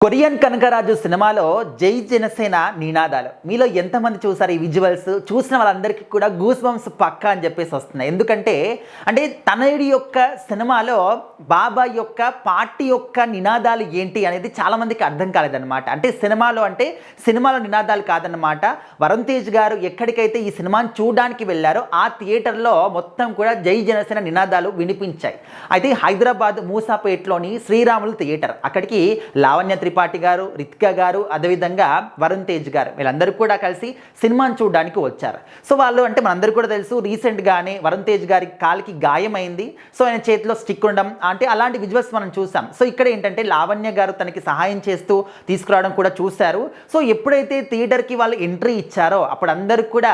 Korean Kanakaraju సినిమాలో జై జనసేన నినాదాలు మీలో ఎంతమంది చూసారు? ఈ విజువల్స్ చూసిన వాళ్ళందరికీ కూడా గూస్ బంప్స్ పక్కా అని చెప్పేసి వస్తున్నాయి. ఎందుకంటే తనయుడి యొక్క సినిమాలో బాబాయ్ యొక్క పార్టీ యొక్క నినాదాలు ఏంటి అనేది చాలామందికి అర్థం కాలేదన్నమాట. సినిమాలో నినాదాలు కాదన్నమాట. వరుణ్ తేజ్ గారు ఎక్కడికైతే ఈ సినిమాని చూడడానికి వెళ్ళారో ఆ థియేటర్లో మొత్తం కూడా జై జనసేన నినాదాలు వినిపించాయి. అయితే హైదరాబాద్ మూసాపేట్లోని శ్రీరాములు థియేటర్, అక్కడికి లావణ్య త్రిపాఠి గారు, రితికా గారు, అదేవిధంగా వరుణ్ తేజ్ గారు వీళ్ళందరూ కూడా కలిసి సినిమాని చూడడానికి వచ్చారు. సో వాళ్ళు మనందరూ కూడా తెలుసు, రీసెంట్గానే వరుణ్ తేజ్ గారి కాలికి గాయమైంది. సో ఆయన చేతిలో స్టిక్ ఉండడం అలాంటి విజువల్స్ మనం చూసాం. సో ఇక్కడ లావణ్య గారు తనకి సహాయం చేస్తూ తీసుకురావడం కూడా చూశారు. సో ఎప్పుడైతే థియేటర్కి వాళ్ళు ఎంట్రీ ఇచ్చారో అప్పుడు అందరూ కూడా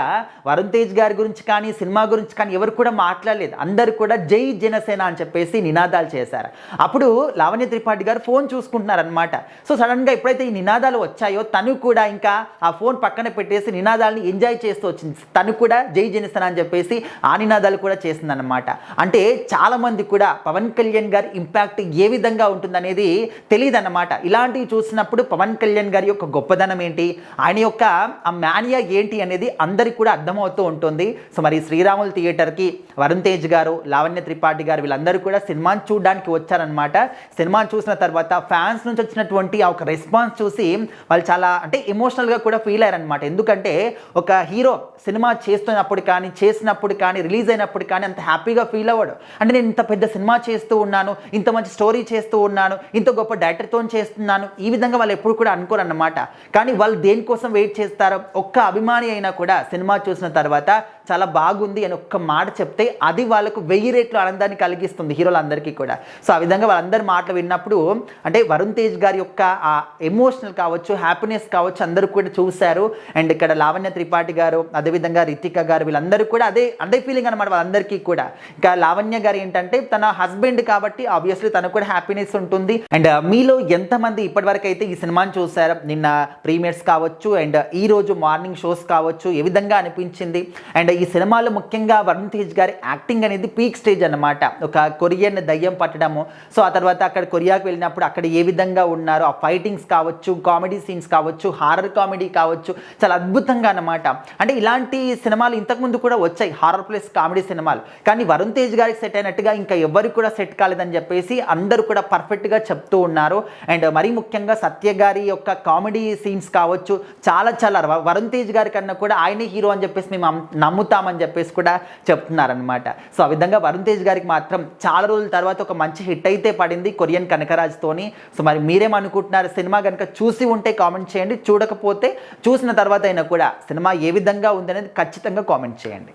వరుణ్ తేజ్ గారి గురించి కానీ సినిమా గురించి కానీ ఎవరు కూడా మాట్లాడలేదు. అందరూ కూడా జై జనసేన అని చెప్పేసి నినాదాలు చేశారు. అప్పుడు లావణ్య త్రిపాఠి గారు ఫోన్ చూసుకుంటున్నారనమాట. సో సడన్గా ఎప్పుడైతే ఈ నినాదాలు వచ్చాయో తను కూడా ఇంకా ఆ ఫోన్ పక్కన పెట్టేసి నినాదాలని ఎంజాయ్ చేస్తూ వచ్చింది. తను కూడా జై జనసేన అని చెప్పేసి ఆ నినాదాలు కూడా చేసిందన్నమాట. చాలామంది కూడా పవన్ కళ్యాణ్ గారి ఇంపాక్ట్ ఏ విధంగా ఉంటుందనేది తెలియదు అన్నమాట. ఇలాంటివి చూసినప్పుడు పవన్ కళ్యాణ్ గారి యొక్క గొప్పదనం ఏంటి, ఆయన యొక్క ఆ మానియా ఏంటి అనేది అందరికీ కూడా అర్థమవుతూ ఉంటుంది. సో మరి శ్రీరాములు థియేటర్కి వరుణ్ తేజ్ గారు, లావణ్య త్రిపాఠి గారు వీళ్ళందరూ కూడా సినిమాని చూడడానికి వచ్చారనమాట. సినిమాని చూసిన తర్వాత ఫ్యాన్స్ నుంచి వచ్చినటువంటి ఆ ఒక రెస్పాన్స్ చూసి వాళ్ళు చాలా ఎమోషనల్గా కూడా ఫీల్ అయ్యారనమాట. ఎందుకంటే ఒక హీరో సినిమా చేసినప్పుడు కానీ రిలీజ్ అయినప్పుడు కానీ అంత హ్యాపీగా ఫీల్ అవ్వడు. నేను ఇంత పెద్ద సినిమా చేస్తూ ఉన్నాను, ఇంత మంచి స్టోరీ చేస్తూ ఉన్నాను, ఇంత గొప్ప డైరెక్టర్తో చేస్తున్నాను, ఈ విధంగా వాళ్ళు ఎప్పుడు కూడా అనుకోరన్నమాట. కానీ వాళ్ళు దేనికోసం వెయిట్ చేస్తారో, ఒక్క అభిమాని అయినా కూడా సినిమా చూసిన తర్వాత చాలా బాగుంది అని ఒక్క మాట చెప్తే అది వాళ్ళకు 1000 రెట్లు ఆనందాన్ని కలిగిస్తుంది హీరోలందరికీ కూడా. సో ఆ విధంగా వాళ్ళందరి మాటలు విన్నప్పుడు వరుణ్ తేజ్ గారి యొక్క ఆ ఎమోషనల్ కావచ్చు, హ్యాపీనెస్ కావచ్చు అందరూ కూడా చూశారు. ఇక్కడ లావణ్య త్రిపాఠి గారు, అదేవిధంగా రితికా గారు వీళ్ళందరూ కూడా అదే ఫీలింగ్ అనమాట వాళ్ళందరికీ కూడా. ఇంకా లావణ్య గారు తన హస్బెండ్ కాబట్టి ఆబ్వియస్లీ తనకు కూడా హ్యాపీనెస్ ఉంటుంది. మీలో ఎంతమంది ఇప్పటివరకు అయితే ఈ సినిమాని చూశారు? నిన్న ప్రీమియర్స్ కావచ్చు ఈ రోజు మార్నింగ్ షోస్ కావచ్చు, ఏ విధంగా అనిపించింది? ఈ సినిమాలో ముఖ్యంగా వరుణ్ తేజ్ గారి యాక్టింగ్ అనేది పీక్ స్టేజ్ అన్నమాట. ఒక కొరియన్ దయ్యం పట్టడము, సో ఆ తర్వాత అక్కడ కొరియాకు వెళ్ళినప్పుడు అక్కడ ఏ విధంగా ఉన్నారు, ఆ ఫైటింగ్స్ కావచ్చు, కామెడీ సీన్స్ కావచ్చు, హారర్ కామెడీ కావచ్చు, చాలా అద్భుతంగా అన్నమాట. ఇలాంటి సినిమాలు ఇంతకుముందు కూడా వచ్చాయి, హారర్ ప్లస్ కామెడీ సినిమాలు. కానీ వరుణ్ తేజ్ గారికి సెట్ అయినట్టుగా ఇంకా ఎవరికి కూడా సెట్ కాలేదని చెప్పేసి అందరూ కూడా పర్ఫెక్ట్గా చెప్తూ ఉన్నారు. మరీ ముఖ్యంగా సత్య గారి యొక్క కామెడీ సీన్స్ కావచ్చు చాలా వరుణ్ తేజ్ గారి కన్నా కూడా ఆయనే హీరో అని చెప్పేసి మేము నమ్ముతామని చెప్పేసి కూడా చెప్తున్నారనమాట. సో ఆ విధంగా వరుణ్ తేజ్ గారికి మాత్రం చాలా రోజుల తర్వాత ఒక మంచి హిట్ అయితే పడింది కొరియన్ కనకరాజ్తోని. సో మరి మీరేమనుకుంటున్నారు? సినిమా కనుక చూసి ఉంటే కామెంట్ చేయండి, చూడకపోతే చూసిన తర్వాత అయినా కూడా సినిమా ఏ విధంగా ఉందనేది ఖచ్చితంగా కామెంట్ చేయండి.